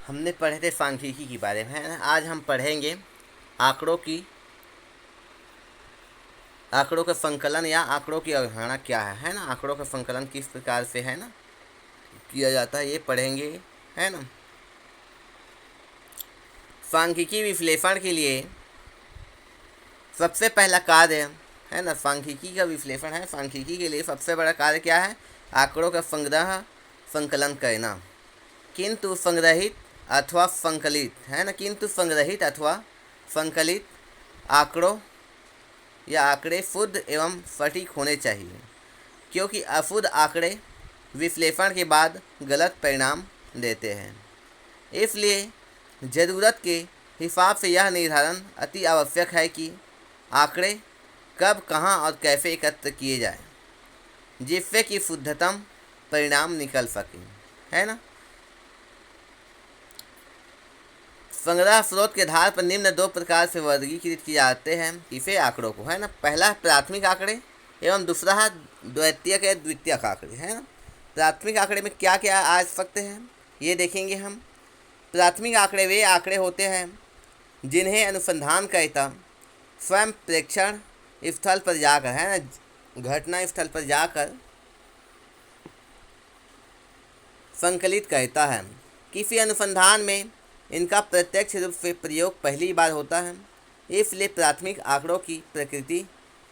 हमने पढ़े थे सांख्यिकी के बारे में, है ना। आज हम पढ़ेंगे आंकड़ों की आंकड़ों का संकलन या आंकड़ों की अवधारणा क्या है ना। आंकड़ों का संकलन किस प्रकार से, है ना, किया जाता है, ये पढ़ेंगे, है ना। सांख्यिकी विश्लेषण के लिए सबसे पहला कार्य, है ना, सांख्यिकी का विश्लेषण है। सांख्यिकी के लिए सबसे बड़ा कार्य क्या है? आंकड़ों का संग्रह संकलन करना। किंतु संग्रहित अथवा संकलित, है ना, किंतु संग्रहित अथवा संकलित आंकड़ों या आंकड़े शुद्ध एवं सटीक होने चाहिए, क्योंकि अशुद्ध आंकड़े विश्लेषण के बाद गलत परिणाम देते हैं। इसलिए ज़रूरत के हिसाब से यह निर्धारण अति आवश्यक है कि आंकड़े कब, कहाँ और कैसे एकत्र किए जाएं, जिससे कि शुद्धतम परिणाम निकल सकें, है ना। संग्रह स्रोत के आधार पर निम्न दो प्रकार से वर्गीकृत किए जाते हैं इसे आंकड़ों को, है ना। पहला प्राथमिक आंकड़े एवं दूसरा है द्वितीयक या द्वितीयक आंकड़े, है ना। प्राथमिक आंकड़े में क्या क्या आ सकते हैं ये देखेंगे हम। प्राथमिक आंकड़े वे आंकड़े होते हैं जिन्हें अनुसंधानकर्ता स्वयं प्रेक्षण स्थल पर जाकर, है ना, घटना स्थल पर जाकर संकलित करता है। किसी अनुसंधान में इनका प्रत्यक्ष रूप से प्रयोग पहली बार होता है, इसलिए प्राथमिक आंकड़ों की प्रकृति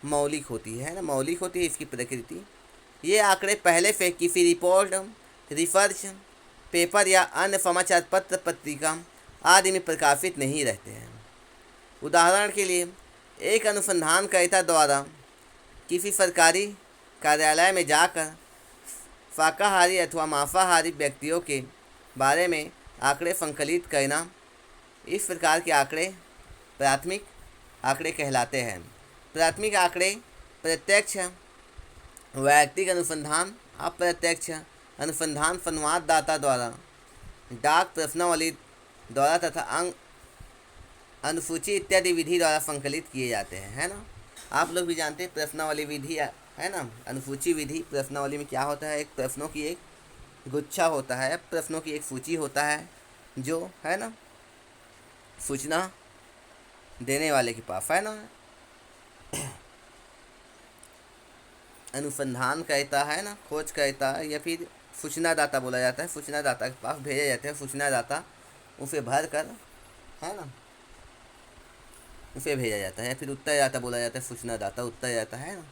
मौलिक होती है ना, मौलिक होती है इसकी प्रकृति। ये आंकड़े पहले से किसी रिपोर्ट, रिसर्च पेपर या अन्य समाचार पत्र, पत्रिका आदि में प्रकाशित नहीं रहते हैं। उदाहरण के लिए एक अनुसंधानकर्ता द्वारा किसी सरकारी कार्यालय में जाकर शाकाहारी अथवा मांसाहारी व्यक्तियों के बारे में आंकड़े संकलित करना, इस प्रकार के आंकड़े प्राथमिक आंकड़े कहलाते हैं। प्राथमिक आंकड़े प्रत्यक्ष वैयक्तिक अनुसंधान, अप्रत्यक्ष अनुसंधान संवाददाता द्वारा, डाक प्रश्नावली द्वारा तथा अंक अनुसूची इत्यादि विधि द्वारा संकलित किए जाते हैं, है ना। आप लोग भी जानते हैं प्रश्नावली विधि, है ना। अनुसूची विधि, प्रश्नावली में क्या होता है? एक प्रश्नों की एक गुच्छा होता है, प्रश्नों की एक सूची होता है जो, है ना, सूचना देने वाले के पास, है ना, अनुसंधान करता है ना, खोज करता है, या फिर सूचनादाता बोला जाता है, सूचनादाता के पास भेजे जाते हैं। सूचनादाता उसे भर कर, है ना, उसे भेजा जाता है, या फिर उत्तरदाता बोला जाता है, सूचनादाता उत्तरदाता, है ना।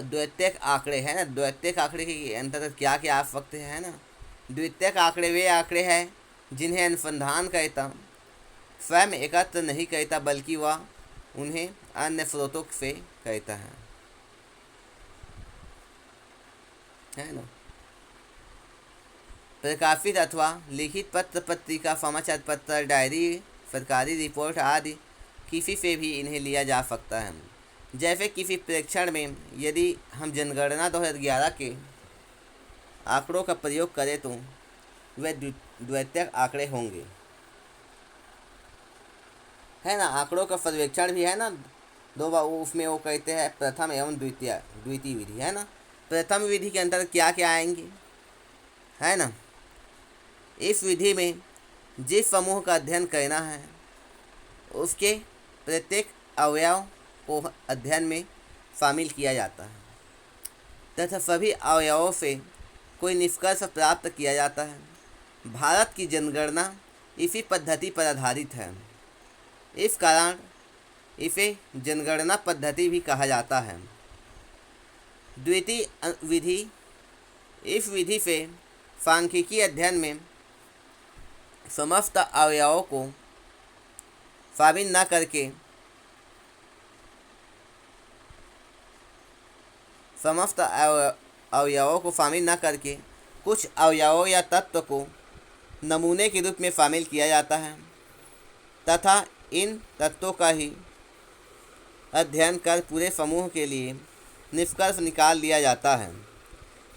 द्वितीयक आंकड़े, है ना, द्वितीयक आंकड़े के अंतर्गत क्या क्या आ सकते हैं, है ना। द्वितीयक आंकड़े वे आंकड़े हैं जिन्हें अनुसंधान करता स्वयं एकत्र नहीं करता, बल्कि वह उन्हें अन्य स्रोतों से करता है ना। प्रकाशित अथवा लिखित पत्र, पत्रिका, समाचार पत्र, डायरी, सरकारी रिपोर्ट आदि किसी से भी इन्हें लिया जा सकता है। जैसे किसी प्रेक्षण में यदि हम जनगणना 2011 के आंकड़ों का प्रयोग करें तो वे द्वितीयक आंकड़े होंगे, है ना। आंकड़ों का सर्वेक्षण भी, है ना, दो बार उसमें वो कहते हैं प्रथम एवं द्वितीय विधि, है ना। प्रथम विधि के अंतर्गत क्या क्या आएंगे, है ना। इस विधि में जिस समूह का अध्ययन करना है उसके प्रत्येक अवयव को अध्ययन में शामिल किया जाता है तथा सभी अवयवों से कोई निष्कर्ष प्राप्त किया जाता है। भारत की जनगणना इसी पद्धति पर आधारित है, इस कारण इसे जनगणना पद्धति भी कहा जाता है। द्वितीय विधि, इस विधि से सांख्यिकी अध्ययन में समस्त अवयवों को शामिल न करके कुछ अवयवों या तत्व को नमूने के रूप में शामिल किया जाता है तथा इन तत्वों का ही अध्ययन कर पूरे समूह के लिए निष्कर्ष निकाल लिया जाता है।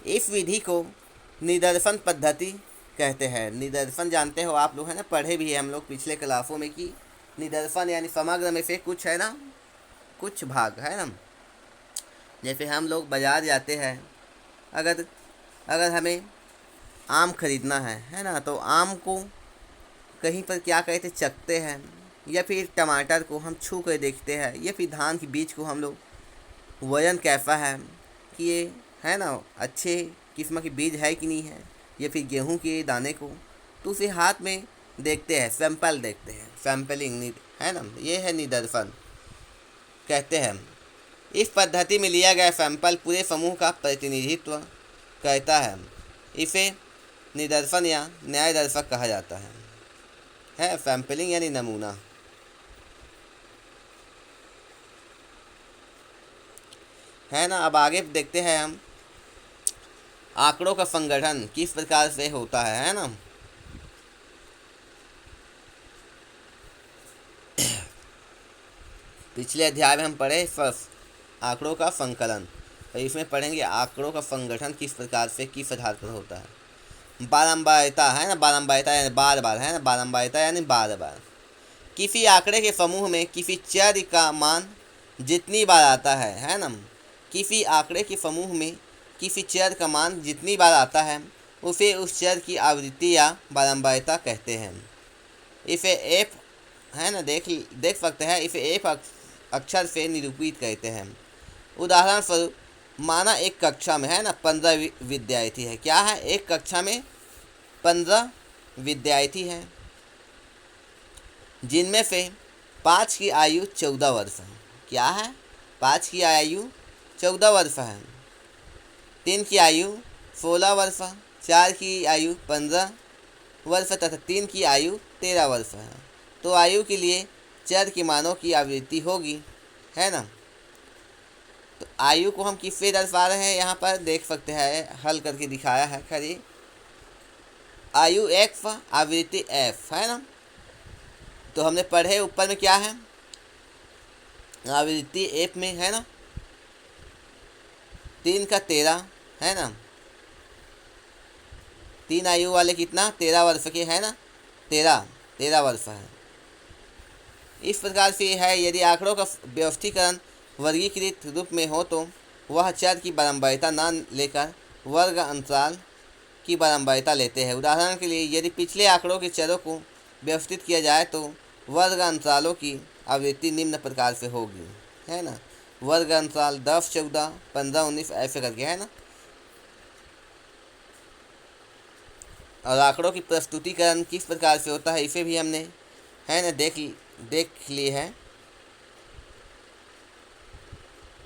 इस विधि को निदर्शन पद्धति कहते हैं। निदर्शन जानते हो आप लोग, है ना, पढ़े भी है हम लोग पिछले क्लासों में कि निदर्शन यानी समग्र में से कुछ, है ना, कुछ भाग, है ना। जैसे हम लोग बाज़ार जाते हैं, अगर हमें आम खरीदना है ना, तो आम को कहीं पर क्या कहते चखते हैं, या फिर टमाटर को हम छू कर देखते हैं, या फिर धान के बीज को हम लोग वजन कैसा है कि ये है ना अच्छे किस्म के बीज है कि नहीं है, या फिर गेहूं के दाने को, तो उसे हाथ में देखते हैं, सैंपल देखते हैं, सैंपलिंग है ना, ये है निदर्शन कहते हैं। इस पद्धति में लिया गया सैंपल पूरे समूह का प्रतिनिधित्व करता है। इसे निदर्शन या न्यायदर्शक कहा जाता है सैंपलिंग यानी नमूना। है ना, अब आगे देखते हैं हम आंकड़ों का संगठन किस प्रकार से होता है ना। पिछले अध्याय में हम पढ़े आंकड़ों का संकलन, तो इसमें पढ़ेंगे आंकड़ों का संगठन किस प्रकार से किस आधार पर होता है। बारंबारिता है ना, बारंबारिता यानी बार बार, है ना, बारंबारिता यानी बार बार। किसी आंकड़े के समूह में किसी चर का मान जितनी बार आता है ना, किसी आंकड़े के समूह में किसी चर का मान जितनी बार आता है उसे उस चर की आवृत्ति या बारंबारिता कहते हैं। इसे एफ है ना, देख सकते हैं, इसे एफ अक्षर से निरूपित करते हैं। उदाहरण स्वरूप माना एक कक्षा में है ना 15 विद्यार्थी है। क्या है, एक कक्षा में 15 विद्यार्थी हैं, जिनमें से 5 की आयु 14 वर्ष है। क्या है, 5 की आयु 14 वर्ष है, 3 की आयु 16 वर्ष, 4 की आयु 15 वर्ष तथा 3 की आयु 13 वर्ष है। तो आयु के लिए चर के मानों की आवृत्ति होगी, है ना। तो आयु को हम किससे दर्शा रहे हैं, यहाँ पर देख सकते हैं, हल करके दिखाया है खरी। आयु एक्स आवृत्ति एफ, है ना। तो हमने पढ़े ऊपर में क्या है, आवृत्ति एफ में है ना 3 का 13, है ना, 3 आयु वाले कितना 13 वर्ष के, है ना, 13 वर्ष है। इस प्रकार से है, यदि आंकड़ों का व्यवस्थीकरण वर्गीकृत रूप में हो तो वह चर की बारंबारिता न लेकर वर्ग अंतराल की बारंबारिता लेते हैं। उदाहरण के लिए यदि पिछले आंकड़ों के चरों को व्यवस्थित किया जाए तो वर्ग अंतरालों की आवृत्ति निम्न प्रकार से होगी, है ना। वर्ग अंतराल 10, 14, 15, 19 ऐसे करके, है ना। और आंकड़ों की प्रस्तुतिकरण किस प्रकार से होता है इसे भी हमने है ना देख लिए है।